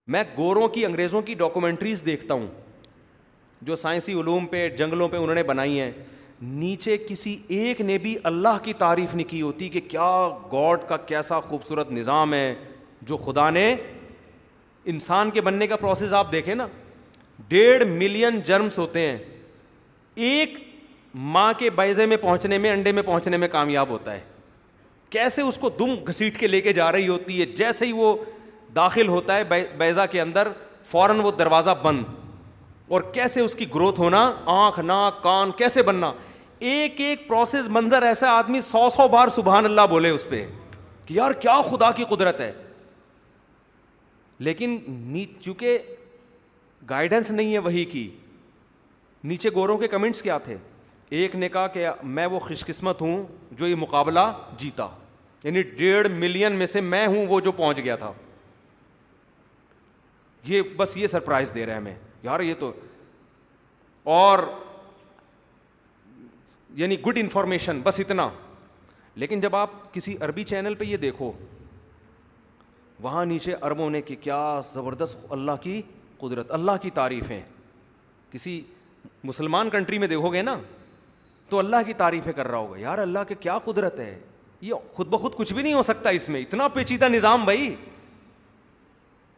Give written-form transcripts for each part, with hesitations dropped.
میں گوروں کی, انگریزوں کی ڈاکومنٹریز دیکھتا ہوں جو سائنسی علوم پہ, جنگلوں پہ انہوں نے بنائی ہیں, نیچے کسی ایک نے بھی اللہ کی تعریف نہیں کی ہوتی کہ کیا گاڈ کا کیسا خوبصورت نظام ہے جو خدا نے انسان کے بننے کا پروسیس آپ دیکھیں نا, 1.5 ملین جرمز ہوتے ہیں, ایک ماں کے بیضے میں پہنچنے میں, انڈے میں پہنچنے میں کامیاب ہوتا ہے. کیسے اس کو دم گھسیٹ کے لے کے جا رہی ہوتی ہے, جیسے ہی وہ داخل ہوتا ہے بیضہ کے اندر فوراً وہ دروازہ بند, اور کیسے اس کی گروتھ ہونا, آنکھ ناک کان کیسے بننا, ایک ایک پروسیس منظر ایسا آدمی 100 بار سبحان اللہ بولے اس پہ کہ یار کیا خدا کی قدرت ہے. لیکن چونکہ گائیڈنس نہیں ہے وحی کی, نیچے گوروں کے کمنٹس کیا تھے, ایک نے کہا کہ میں وہ خوش قسمت ہوں جو یہ مقابلہ جیتا, یعنی 1.5 ملین میں سے میں ہوں وہ جو پہنچ گیا تھا. یہ بس یہ سرپرائز دے رہے ہیں ہمیں یار یہ تو, اور یعنی گڈ انفارمیشن بس اتنا. لیکن جب آپ کسی عربی چینل پہ یہ دیکھو, وہاں نیچے عربوں نے کہ کیا زبردست اللہ کی قدرت, اللہ کی تعریفیں. کسی مسلمان کنٹری میں دیکھو گے نا تو اللہ کی تعریفیں کر رہا ہوگا, یار اللہ کی کیا قدرت ہے, یہ خود بخود کچھ بھی نہیں ہو سکتا اس میں, اتنا پیچیدہ نظام بھائی.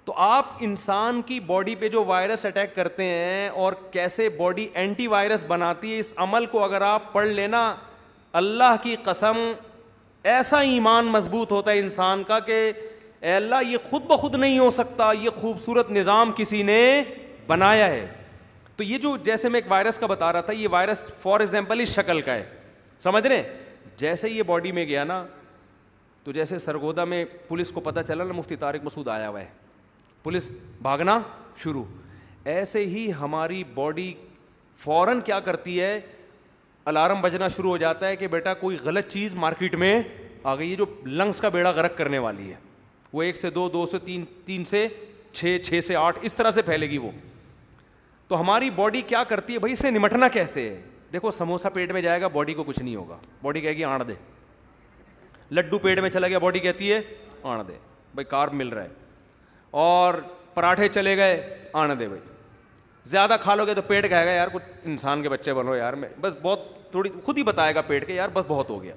تو آپ انسان کی باڈی پہ جو وائرس اٹیک کرتے ہیں اور کیسے باڈی اینٹی وائرس بناتی ہے, اس عمل کو اگر آپ پڑھ لینا, اللہ کی قسم ایسا ایمان مضبوط ہوتا ہے انسان کا کہ اے اللہ یہ خود بخود نہیں ہو سکتا, یہ خوبصورت نظام کسی نے بنایا ہے. تو یہ جو جیسے میں ایک وائرس کا بتا رہا تھا, یہ وائرس فار ایگزامپل اس شکل کا ہے, سمجھ رہے ہیں, جیسے یہ باڈی میں گیا نا, تو جیسے سرگودا میں پولیس کو پتہ چلا نا مفتی طارق مسعود آیا ہوا ہے, پولیس بھاگنا شروع, ایسے ہی ہماری باڈی فوراً کیا کرتی ہے, الارم بجنا شروع ہو جاتا ہے کہ بیٹا کوئی غلط چیز مارکیٹ میں آ گئی ہے جو لنگس کا بیڑا غرق کرنے والی ہے. وہ 1 سے 2, 2 سے 3, 3 سے 6, 6 سے 8 اس طرح سے پھیلے گی وہ. تو ہماری باڈی کیا کرتی ہے بھائی, اس سے نمٹنا کیسے ہے. دیکھو سموسہ پیٹ میں جائے گا باڈی کو کچھ نہیں ہوگا, باڈی کہے گی آڑ دے. لڈو پیٹ میں چلا گیا باڈی کہتی ہے آڑ دے بھائی کارب مل رہا ہے. اور پراٹھے چلے گئے آنے دے بھائی, زیادہ کھا لو گے تو پیٹ کہے گا یار کچھ انسان کے بچے بنو یار, میں بس بہت تھوڑی, خود ہی بتائے گا پیٹ کے یار بس بہت ہو گیا.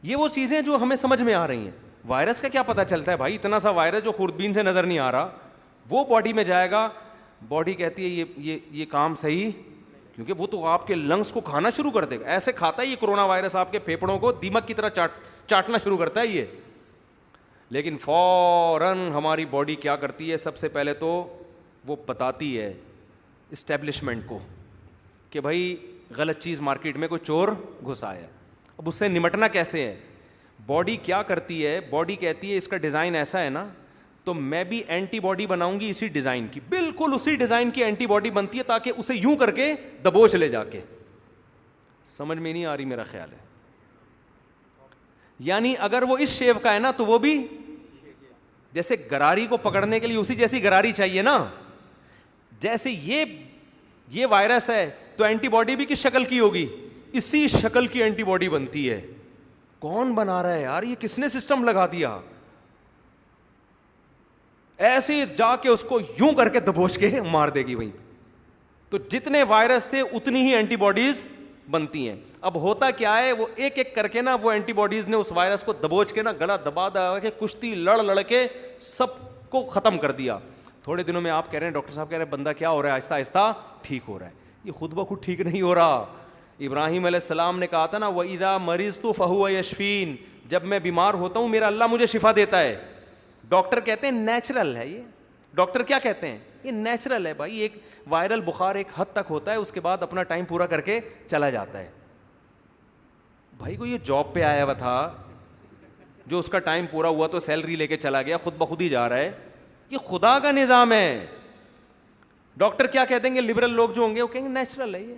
یہ وہ چیزیں جو ہمیں سمجھ میں آ رہی ہیں. وائرس کا کیا پتہ چلتا ہے بھائی, اتنا سا وائرس جو خوردبین سے نظر نہیں آ رہا, وہ باڈی میں جائے گا, باڈی کہتی ہے یہ کام صحیح, کیونکہ وہ تو آپ کے لنگس کو کھانا شروع کر دے گا. ایسے کھاتا ہے یہ کرونا وائرس آپ کے پھیپھڑوں کو دیمک کی طرح چاٹنا شروع کرتا ہے یہ. لیکن فوراً ہماری باڈی کیا کرتی ہے, سب سے پہلے تو وہ بتاتی ہے اسٹیبلشمنٹ کو کہ بھائی غلط چیز مارکیٹ میں کوئی چور گھسایا ہے. اب اس سے نمٹنا کیسے ہے, باڈی کیا کرتی ہے, باڈی کہتی ہے اس کا ڈیزائن ایسا ہے نا, تو میں بھی اینٹی باڈی بناؤں گی اسی ڈیزائن کی, بالکل اسی ڈیزائن کی اینٹی باڈی بنتی ہے تاکہ اسے یوں کر کے دبوچ لے جا کے. سمجھ میں نہیں آ رہی میرا خیال ہے. یعنی اگر وہ اس شیپ کا ہے نا تو وہ بھی جیسے گراری کو پکڑنے کے لیے اسی جیسی گراری چاہیے نا, جیسے یہ وائرس ہے تو اینٹی باڈی بھی کس شکل کی ہوگی, اسی شکل کی اینٹی باڈی بنتی ہے. کون بنا رہا ہے یار, یہ کس نے سسٹم لگا دیا, ایسے جا کے اس کو یوں کر کے دبوچ کے مار دے گی وہیں. تو جتنے وائرس تھے اتنی ہی اینٹی باڈیز بنتی ہیں. اب ہوتا کیا ہے, وہ ایک ایک کر کے نا وہ اینٹی باڈیز نے اس وائرس کو دبوچ کے نا گلا دبا کے کشتی لڑ کے سب کو ختم کر دیا. تھوڑے دنوں میں آپ کہہ رہے ہیں, ڈاکٹر صاحب کہہ رہے ہیں بندہ کیا ہو رہا ہے, آہستہ آہستہ ٹھیک ہو رہا ہے. یہ خود بخود ٹھیک نہیں ہو رہا. ابراہیم علیہ السلام نے کہا تھا نا وَإِذَا مَرِضْتُ فَهُوَ يَشْفِينِ, جب میں بیمار ہوتا ہوں میرا اللہ مجھے شفا دیتا ہے. ڈاکٹر کہتے ہیں نیچرل ہے یہ, ڈاکٹر کیا کہتے ہیں یہ نیچرل ہے بھائی. ایک وائرل بخار ایک حد تک ہوتا ہے, اس کے بعد اپنا ٹائم پورا کر کے چلا جاتا ہے. بھائی کو یہ جاب پہ آیا ہوا تھا جو اس کا ٹائم پورا ہوا تو سیلری لے کے چلا گیا, خود بخود ہی جا رہا ہے. یہ خدا کا نظام ہے. ڈاکٹر کیا کہہ دیں گے, لبرل لوگ جو ہوں گے وہ کہیں گے نیچرل ہے یہ.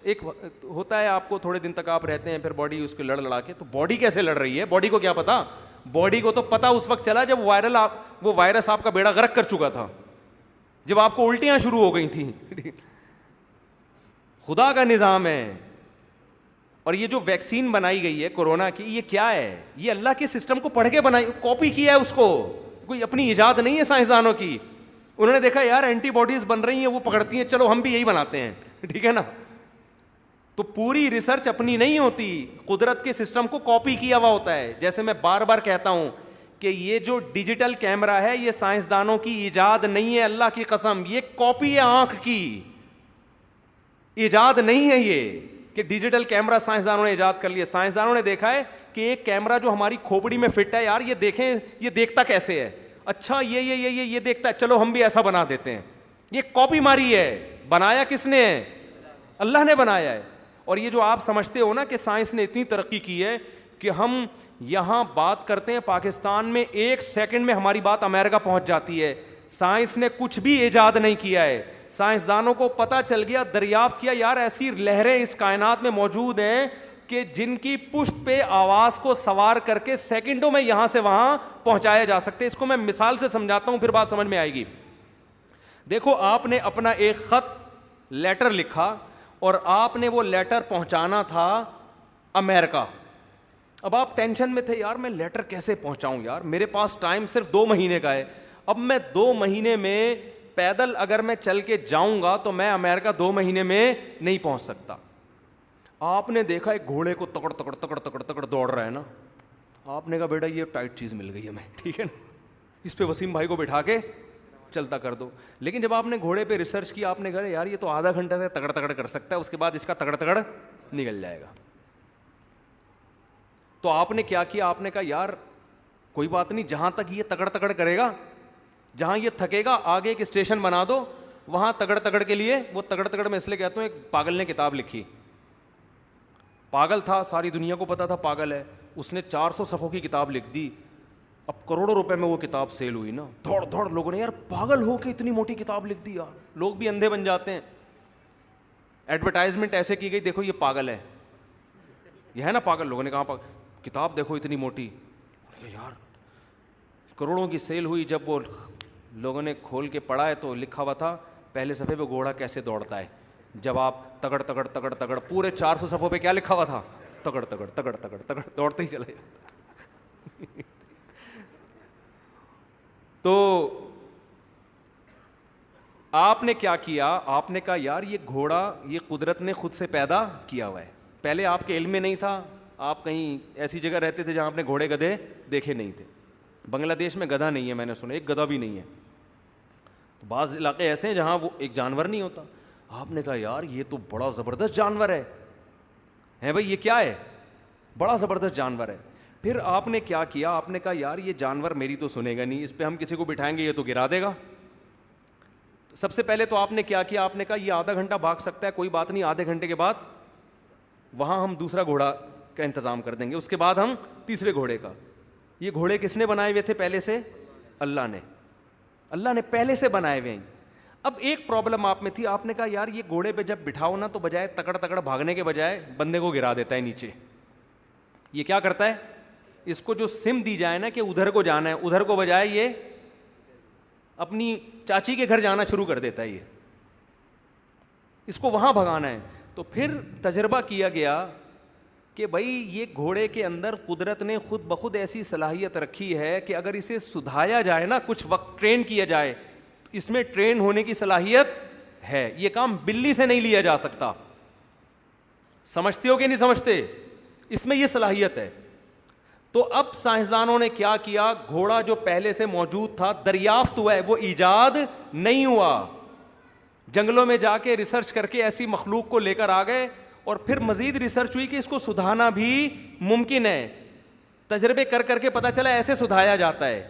ایک ہوتا ہے آپ کو تھوڑے دن تک آپ رہتے ہیں, پھر باڈی اس کو لڑا کے, تو باڈی کیسے لڑ رہی ہے, باڈی کو کیا پتا. باڈی کو تو پتا اس وقت چلا جب وہ وائرس آپ کا بیڑا غرق کر چکا تھا, جب آپ کو الٹیاں شروع ہو گئی تھیں. خدا کا نظام ہے. اور یہ جو ویکسین بنائی گئی ہے کورونا کی, یہ کیا ہے, یہ اللہ کے سسٹم کو پڑھ کے بنائی, کاپی کیا ہے اس کو. کوئی اپنی ایجاد نہیں ہے سائنسدانوں کی. انہوں نے دیکھا یار اینٹی باڈیز بن رہی ہیں, وہ پکڑتی ہیں, چلو ہم بھی یہی بناتے ہیں, ٹھیک ہے نا. تو پوری ریسرچ اپنی نہیں ہوتی, قدرت کے سسٹم کو کاپی کیا ہوا ہوتا ہے. جیسے میں بار بار کہتا ہوں کہ یہ جو ڈیجیٹل کیمرہ ہے یہ سائنسدانوں کی ایجاد نہیں ہے, اللہ کی قسم, یہ کاپی ہے آنکھ کی, ایجاد نہیں ہے یہ کہ ڈیجیٹل کیمرہ سائنسدانوں نے ایجاد کر لیا. سائنسدانوں نے دیکھا ہے کہ ایک کیمرہ جو ہماری کھوپڑی میں فٹ ہے, یار یہ دیکھیں یہ دیکھتا کیسے ہے, اچھا یہ دیکھتا ہے, چلو ہم بھی ایسا بنا دیتے ہیں. یہ کاپی ماری ہے, بنایا کس نے ہے؟ اللہ نے بنایا ہے. اور یہ جو آپ سمجھتے ہو نا کہ سائنس نے اتنی ترقی کی ہے کہ ہم یہاں بات کرتے ہیں پاکستان میں, 1 سیکنڈ میں ہماری بات امریکہ پہنچ جاتی ہے. سائنس نے کچھ بھی ایجاد نہیں کیا ہے. سائنسدانوں کو پتہ چل گیا, دریافت کیا, یار ایسی لہریں اس کائنات میں موجود ہیں کہ جن کی پشت پہ آواز کو سوار کر کے سیکنڈوں میں یہاں سے وہاں پہنچایا جا سکتے. اس کو میں مثال سے سمجھاتا ہوں, پھر بات سمجھ میں آئے گی. دیکھو, آپ نے اپنا ایک خط لیٹر لکھا اور آپ نے وہ لیٹر پہنچانا تھا امریکہ. اب آپ ٹینشن میں تھے, یار میں لیٹر کیسے پہنچاؤں, یار میرے پاس ٹائم صرف 2 مہینے کا ہے. اب میں 2 مہینے میں پیدل اگر میں چل کے جاؤں گا تو میں امریکہ 2 مہینے میں نہیں پہنچ سکتا. آپ نے دیکھا ایک گھوڑے کو تکڑ تکڑ تکڑ تکڑ تکڑ دوڑ رہا ہے نا, آپ نے کہا بیٹا یہ ٹائٹ چیز مل گئی ہے ہمیں, ٹھیک ہے نا, اس پہ وسیم بھائی کو بٹھا کے چلتا کر دو. لیکن جب آپ نے گھوڑے پہ ریسرچ کی, آپ نے کہا یار یہ تو آدھا گھنٹہ سے تگڑ تگڑ کر سکتا ہے, اس کے بعد اس کا تگڑ تگڑ نکل جائے گا. تو آپ نے کیا کیا, آپ نے کہا یار کوئی بات نہیں, جہاں تک یہ تگڑ تگڑ کرے گا, جہاں یہ تھکے گا, آگے ایک اسٹیشن بنا دو, وہاں تگڑ تگڑ کے لیے. وہ تگڑ تگڑ میں اس لیے کہتا ہوں, ایک پاگل نے کتاب لکھی. پاگل تھا, ساری دنیا کو پتا تھا پاگل ہے, اس نے 400 صفحوں کی کتاب لکھ دی. اب کروڑوں روپے میں وہ کتاب سیل ہوئی نا, دوڑ دوڑ لوگوں نے, یار پاگل ہو کے اتنی موٹی کتاب لکھ دی یار. لوگ بھی اندھے بن جاتے ہیں. ایڈورٹائزمنٹ ایسے کی گئی, دیکھو یہ پاگل ہے, یہ ہے نا پاگل. لوگوں نے کہا کتاب دیکھو اتنی موٹی, یار کروڑوں کی سیل ہوئی. جب وہ لوگوں نے کھول کے پڑھا ہے تو لکھا ہوا تھا پہلے صفحے پہ گھوڑا کیسے دوڑتا ہے. جب آپ تگڑ تگڑ تگڑ تگڑ پورے 400 صفحوں پہ کیا لکھا ہوا تھا, تگڑ تگڑ تگڑ تگڑ تگڑ دوڑتے ہی چلے جاتا. تو آپ نے کیا کیا, آپ نے کہا یار یہ گھوڑا یہ قدرت نے خود سے پیدا کیا ہوا ہے. پہلے آپ کے علم میں نہیں تھا, آپ کہیں ایسی جگہ رہتے تھے جہاں آپ نے گھوڑے گدھے دیکھے نہیں تھے. بنگلہ دیش میں گدھا نہیں ہے, میں نے سنا ایک گدھا بھی نہیں ہے. بعض علاقے ایسے ہیں جہاں وہ ایک جانور نہیں ہوتا. آپ نے کہا یار یہ تو بڑا زبردست جانور ہے بھائی, یہ کیا ہے, بڑا زبردست جانور ہے. پھر آپ نے کیا کیا, آپ نے کہا یار یہ جانور میری تو سنے گا نہیں, اس پہ ہم کسی کو بٹھائیں گے یہ تو گرا دے گا. سب سے پہلے تو آپ نے کیا کیا, آپ نے کہا یہ آدھا گھنٹہ بھاگ سکتا ہے, کوئی بات نہیں, آدھے گھنٹے کے بعد وہاں ہم دوسرا گھوڑا کا انتظام کر دیں گے, اس کے بعد ہم تیسرے گھوڑے کا. یہ گھوڑے کس نے بنائے ہوئے تھے پہلے سے, اللہ نے, اللہ نے پہلے سے بنائے ہوئے ہیں. اب ایک پرابلم آپ میں تھی, آپ نے کہا یار یہ گھوڑے پہ جب بٹھاؤ نا تو بجائے تکڑ تکڑ بھاگنے کے بجائے بندے کو گرا دیتا ہے نیچے. یہ کیا کرتا ہے, اس کو جو سم دی جائے نا کہ ادھر کو جانا ہے, ادھر کو بجائے یہ اپنی چاچی کے گھر جانا شروع کر دیتا ہے, یہ اس کو وہاں بھگانا ہے. تو پھر تجربہ کیا گیا کہ بھائی یہ گھوڑے کے اندر قدرت نے خود بخود ایسی صلاحیت رکھی ہے کہ اگر اسے سدھایا جائے نا, کچھ وقت ٹرین کیا جائے, اس میں ٹرین ہونے کی صلاحیت ہے. یہ کام بلی سے نہیں لیا جا سکتا. سمجھتے ہو کہ نہیں سمجھتے, اس میں یہ صلاحیت ہے. تو اب سائنسدانوں نے کیا کیا, گھوڑا جو پہلے سے موجود تھا دریافت ہوا ہے, وہ ایجاد نہیں ہوا. جنگلوں میں جا کے ریسرچ کر کے ایسی مخلوق کو لے کر آ گئے, اور پھر مزید ریسرچ ہوئی کہ اس کو سدھانا بھی ممکن ہے. تجربے کر کر کے پتہ چلا ایسے سدھایا جاتا ہے.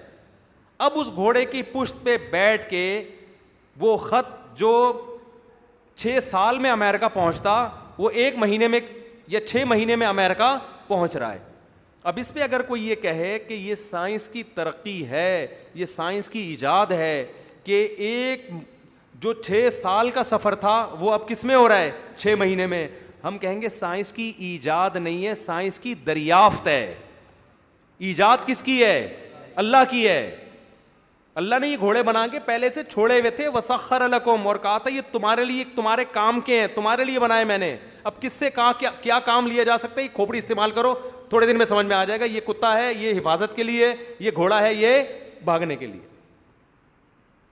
اب اس گھوڑے کی پشت پہ بیٹھ کے وہ خط جو 6 سال میں امریکہ پہنچتا, وہ 1 مہینے میں یا 6 مہینے میں امریکہ پہنچ رہا ہے. اب اس پہ اگر کوئی یہ کہے کہ یہ سائنس کی ترقی ہے, یہ سائنس کی ایجاد ہے, کہ ایک جو 6 سال کا سفر تھا وہ اب کس میں ہو رہا ہے, 6 مہینے میں, ہم کہیں گے سائنس کی ایجاد نہیں ہے, سائنس کی دریافت ہے. ایجاد کس کی ہے, اللہ کی ہے. اللہ نے یہ گھوڑے بنا کے پہلے سے چھوڑے ہوئے تھے, وسخر لکم, اور کہا تھا یہ تمہارے لیے, تمہارے کام کے ہیں, تمہارے لیے بنائے میں نے. اب کس سے کہا کیا کام لیا جا سکتا ہے, یہ کھوپڑی استعمال کرو, تھوڑے دن میں سمجھ میں آ جائے گا. یہ کتا ہے یہ حفاظت کے لیے, یہ گھوڑا ہے یہ بھاگنے کے لیے,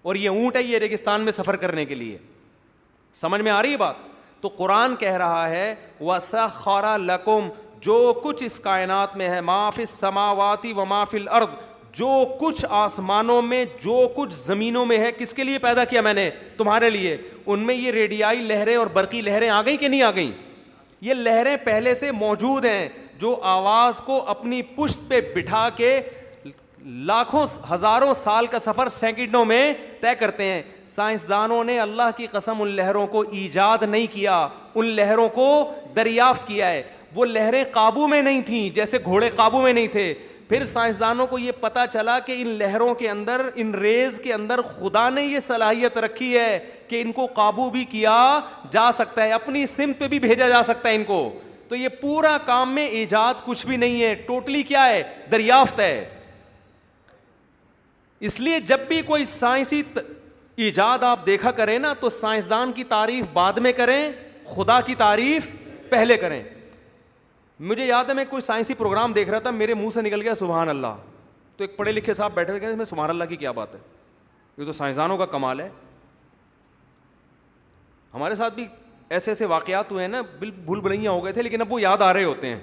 اور یہ اونٹ ہے یہ ریگستان میں سفر کرنے کے لیے. سمجھ میں آ رہی ہے بات؟ تو قرآن کہہ رہا ہے وَسَخَّرَ لَكُمْ, جو کچھ اس کائنات میں ہے, مَا فِي السَّمَاوَاتِ وَمَا فِي الْأَرْضِ, جو کچھ آسمانوں میں جو کچھ زمینوں میں ہے, کس کے لیے پیدا کیا میں نے؟ تمہارے لیے. ان میں یہ ریڈیائی لہریں اور برقی لہریں آ گئیں کہ نہیں آ گئیں؟ یہ لہریں پہلے سے موجود ہیں جو آواز کو اپنی پشت پہ بٹھا کے لاکھوں ہزاروں سال کا سفر سیکنڈوں میں طے کرتے ہیں. سائنسدانوں نے اللہ کی قسم ان لہروں کو ایجاد نہیں کیا, ان لہروں کو دریافت کیا ہے. وہ لہریں قابو میں نہیں تھیں جیسے گھوڑے قابو میں نہیں تھے. پھر سائنسدانوں کو یہ پتا چلا کہ ان لہروں کے اندر, ان ریز کے اندر خدا نے یہ صلاحیت رکھی ہے کہ ان کو قابو بھی کیا جا سکتا ہے, اپنی سمت پہ بھی بھیجا جا سکتا ہے ان کو. تو یہ پورا کام میں ایجاد کچھ بھی نہیں ہے, ٹوٹلی کیا ہے؟ دریافت ہے. اس لیے جب بھی کوئی سائنسی ایجاد آپ دیکھا کریں نا, تو سائنسدان کی تعریف بعد میں کریں, خدا کی تعریف پہلے کریں. مجھے یاد ہے میں کوئی سائنسی پروگرام دیکھ رہا تھا, میرے منہ سے نکل گیا سبحان اللہ. تو ایک پڑھے لکھے صاحب بیٹھے ہوئے, میں سبحان اللہ کی کیا بات ہے, یہ تو سائنسدانوں کا کمال ہے. ہمارے ساتھ بھی ایسے ایسے واقعات ہوئے ہیں نا, بھول بھلائیاں ہو گئے تھے, لیکن اب وہ یاد آ رہے ہوتے ہیں.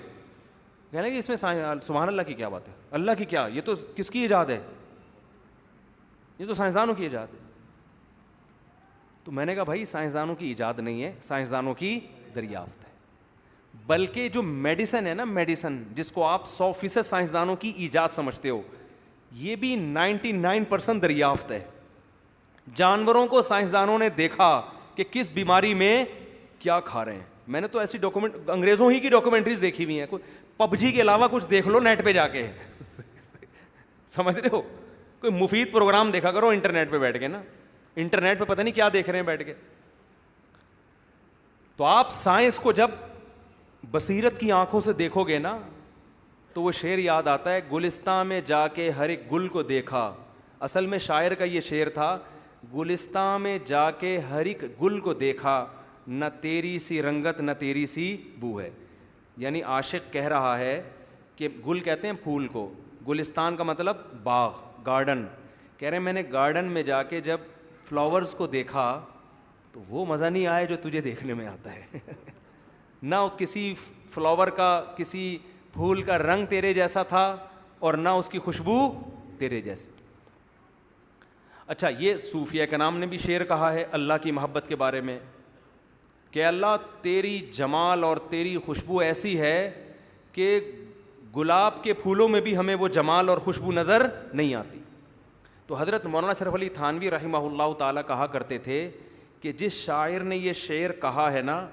کہنے کہ اس میں سبحان اللہ کی کیا بات ہے, اللہ کی کیا, یہ تو کس کی ایجاد ہے, یہ تو سائنسدانوں کی ایجاد ہے. تو میں نے کہا بھائی سائنسدانوں کی ایجاد نہیں ہے, سائنسدانوں کی دریافت ہے. بلکہ جو میڈیسن ہے نا, میڈیسن جس کو آپ 100% سائنسدانوں کی ایجاد سمجھتے ہو, یہ بھی 99% دریافت ہے. جانوروں کو سائنسدانوں نے دیکھا کہ کس بیماری میں کیا کھا رہے ہیں. میں نے تو ایسی ڈاکومنٹ, انگریزوں ہی کی ڈاکومنٹریز دیکھی ہوئی ہیں. پب جی کے علاوہ کچھ دیکھ لو نیٹ پہ جا کے, سمجھ رہے ہو, کوئی مفید پروگرام دیکھا کرو انٹرنیٹ پہ بیٹھ کے نا, انٹرنیٹ پہ پتہ نہیں کیا دیکھ رہے ہیں بیٹھ کے. تو آپ سائنس کو جب بصیرت کی آنکھوں سے دیکھو گے نا, تو وہ شعر یاد آتا ہے, گلستان میں جا کے ہر ایک گل کو دیکھا. اصل میں شاعر کا یہ شعر تھا, گلستان میں جا کے ہر ایک گل کو دیکھا, نہ تیری سی رنگت نہ تیری سی بو ہے. یعنی عاشق کہہ رہا ہے کہ گل کہتے ہیں پھول کو, گلستان کا مطلب باغ, گارڈن. کہہ رہے ہیں میں نے گارڈن میں جا کے جب فلاورز کو دیکھا تو وہ مزہ نہیں آیا جو تجھے دیکھنے میں آتا ہے. نہ کسی فلاور کا, کسی پھول کا رنگ تیرے جیسا تھا, اور نہ اس کی خوشبو تیرے جیسی. اچھا, یہ صوفیہ کرام نے بھی شعر کہا ہے اللہ کی محبت کے بارے میں کہ اللہ تیری جمال اور تیری خوشبو ایسی ہے کہ گلاب کے پھولوں میں بھی ہمیں وہ جمال اور خوشبو نظر نہیں آتی. تو حضرت مولانا اشرف علی تھانوی رحمہ اللہ تعالیٰ کہا کرتے تھے کہ جس شاعر نے یہ شعر کہا ہے نا,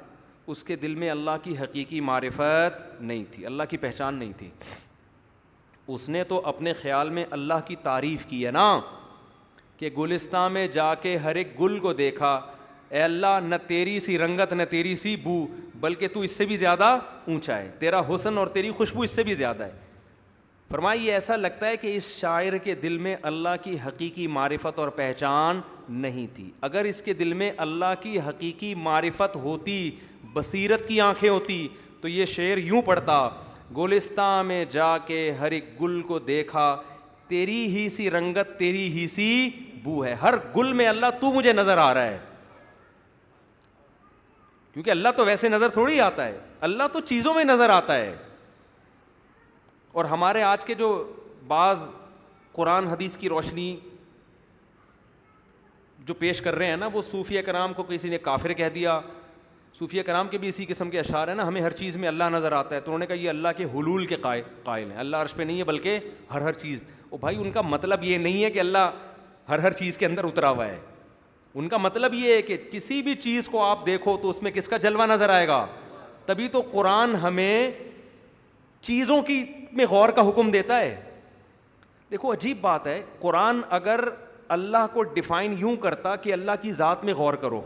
اس کے دل میں اللہ کی حقیقی معرفت نہیں تھی, اللہ کی پہچان نہیں تھی. اس نے تو اپنے خیال میں اللہ کی تعریف کی ہے نا کہ گلستان میں جا کے ہر ایک گل کو دیکھا, اے اللہ نہ تیری سی رنگت نہ تیری سی بو, بلکہ تو اس سے بھی زیادہ اونچا ہے, تیرا حسن اور تیری خوشبو اس سے بھی زیادہ ہے. فرمائی یہ ایسا لگتا ہے کہ اس شاعر کے دل میں اللہ کی حقیقی معرفت اور پہچان نہیں تھی. اگر اس کے دل میں اللہ کی حقیقی معرفت ہوتی, بصیرت کی آنکھیں ہوتی, تو یہ شعر یوں پڑھتا, گلستان میں جا کے ہر ایک گل کو دیکھا, تیری ہی سی رنگت تیری ہی سی بو ہے. ہر گل میں اللہ تو مجھے نظر آ رہا ہے, کیونکہ اللہ تو ویسے نظر تھوڑی آتا ہے, اللہ تو چیزوں میں نظر آتا ہے. اور ہمارے آج کے جو بعض قرآن حدیث کی روشنی جو پیش کر رہے ہیں نا, وہ صوفیہ کرام کو کسی نے کافر کہہ دیا. صوفیہ کرام کے بھی اسی قسم کے اشعار ہیں نا, ہمیں ہر چیز میں اللہ نظر آتا ہے. تو انہوں نے کہا یہ اللہ کے حلول کے قائل ہیں, اللہ عرش پہ نہیں ہے بلکہ ہر چیز. او بھائی, ان کا مطلب یہ نہیں ہے کہ اللہ ہر چیز کے اندر اترا ہوا ہے. ان کا مطلب یہ ہے کہ کسی بھی چیز کو آپ دیکھو تو اس میں کس کا جلوہ نظر آئے گا. تبھی تو قرآن ہمیں چیزوں کی میں غور کا حکم دیتا ہے. دیکھو عجیب بات ہے, قرآن اگر اللہ کو ڈیفائن یوں کرتا کہ اللہ کی ذات میں غور کرو,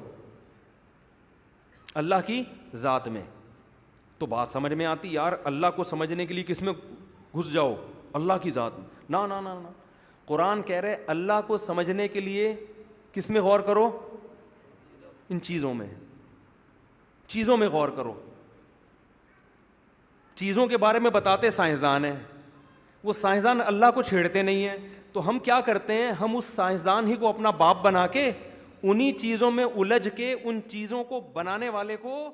اللہ کی ذات میں, تو بات سمجھ میں آتی, یار اللہ کو سمجھنے کے لیے کس میں گھس جاؤ, اللہ کی ذات میں. نا نا نا نا, قرآن کہہ رہے اللہ کو سمجھنے کے لیے کس میں غور کرو, ان چیزوں میں, چیزوں میں غور کرو. چیزوں کے بارے میں بتاتے سائنسدان ہیں, وہ سائنسدان اللہ کو چھیڑتے نہیں ہیں. تو تو ہم کیا کرتے ہیں, ہم اس سائنسدان ہی کو اپنا باپ بنا کے انہی چیزوں میں الجھ کے ان چیزوں کو بنانے والے کو